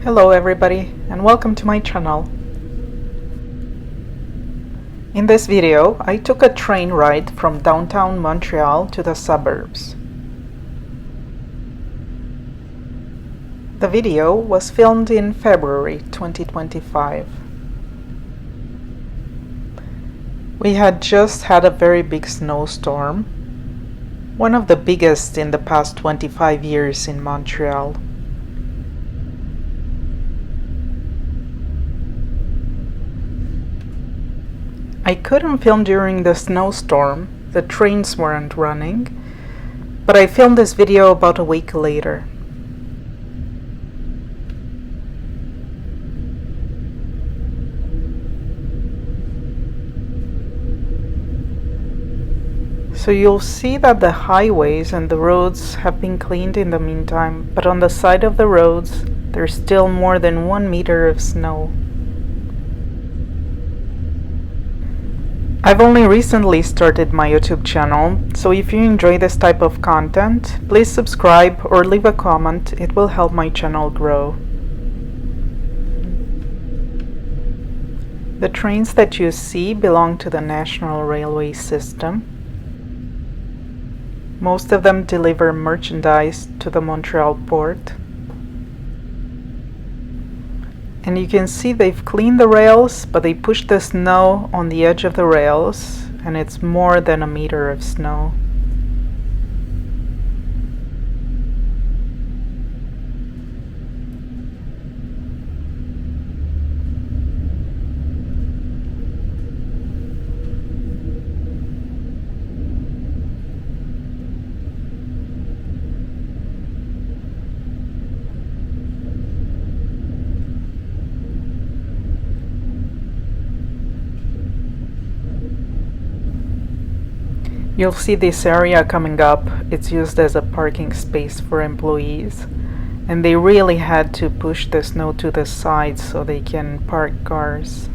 Hello everybody and welcome to my channel. In this video, I took a train ride from downtown Montreal to the suburbs. The video was filmed in February 2025. We had just had a very big snowstorm, one of the biggest in the past 25 years in Montreal. I couldn't film during the snowstorm, the trains weren't running, but I filmed this video about a week later. So you'll see that the highways and the roads have been cleaned in the meantime, but on the side of the roads, there's still more than 1 meter of snow. I've only recently started my YouTube channel, so if you enjoy this type of content, please subscribe or leave a comment. It will help my channel grow. The trains that you see belong to the National Railway system. Most of them deliver merchandise to the Montreal port. And you can see they've cleaned the rails, but they pushed the snow on the edge of the rails, and it's more than 1 meter of snow. You'll see this area coming up. It's used as a parking space for employees, and they really had to push the snow to the side so they can park cars.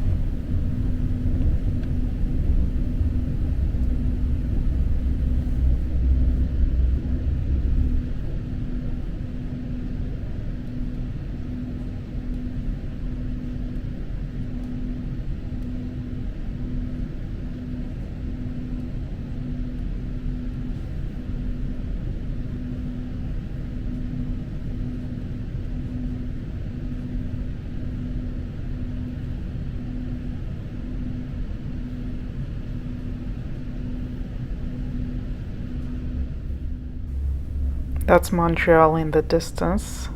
That's Montreal in the distance,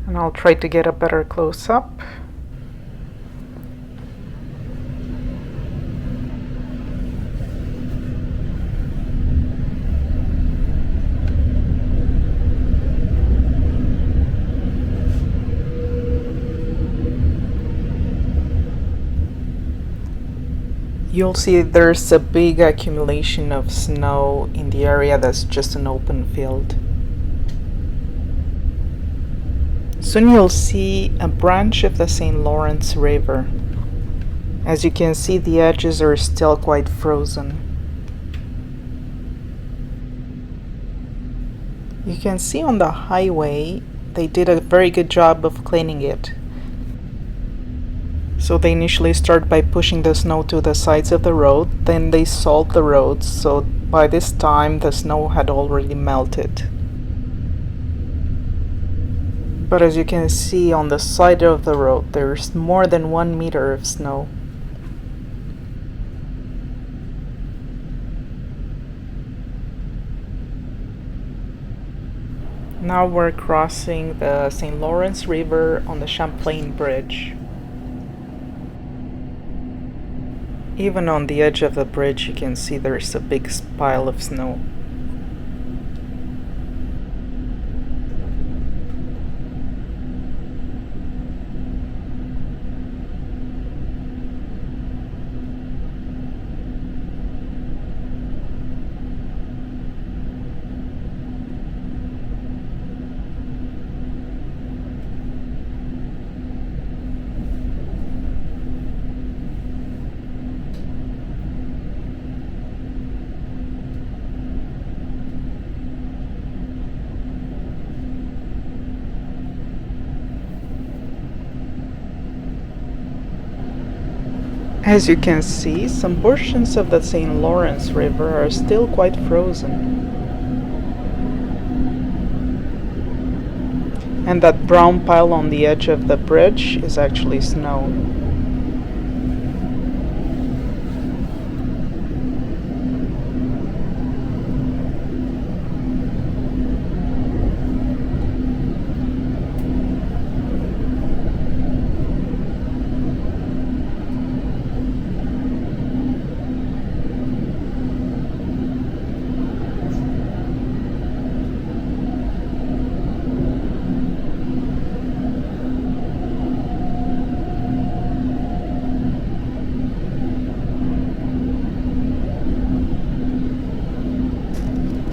and I'll try to get a better close-up. You'll see there's a big accumulation of snow in the area that's just an open field. Soon you'll see a branch of the St. Lawrence River. As you can see, the edges are still quite frozen. You can see on the highway they did a very good job of cleaning it. So they initially start by pushing the snow to the sides of the road, then they salt the roads, so by this time the snow had already melted. But as you can see on the side of the road, there's more than 1 meter of snow. Now we're crossing the St. Lawrence River on the Champlain Bridge. Even on the edge of the bridge you can see there's a big pile of snow. As you can see, some portions of the St. Lawrence River are still quite frozen. And that brown pile on the edge of the bridge is actually snow.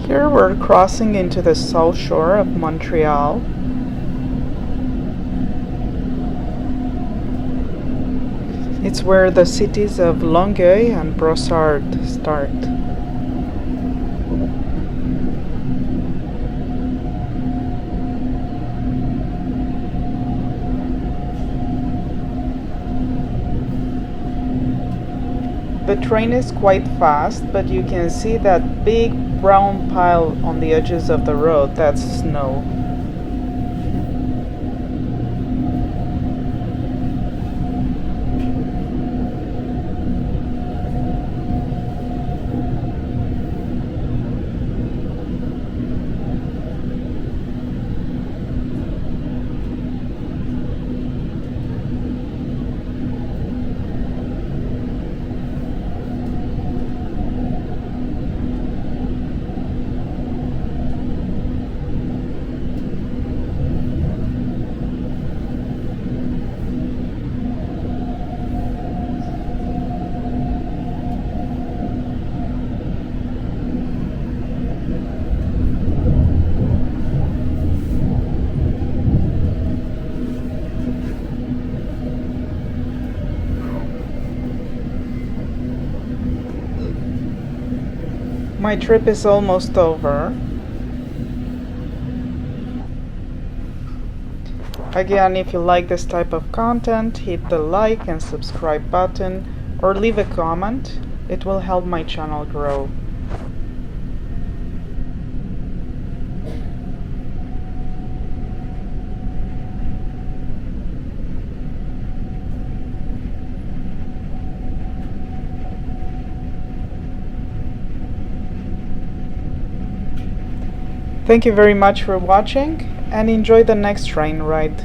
Here we're crossing into the south shore of Montreal. It's where the cities of Longueuil and Brossard start. The train is quite fast, but you can see that big brown pile on the edges of the road. That's snow. My trip is almost over. Again, if you like this type of content, hit the like and subscribe button or leave a comment. It will help my channel grow. Thank you very much for watching and enjoy the next train ride.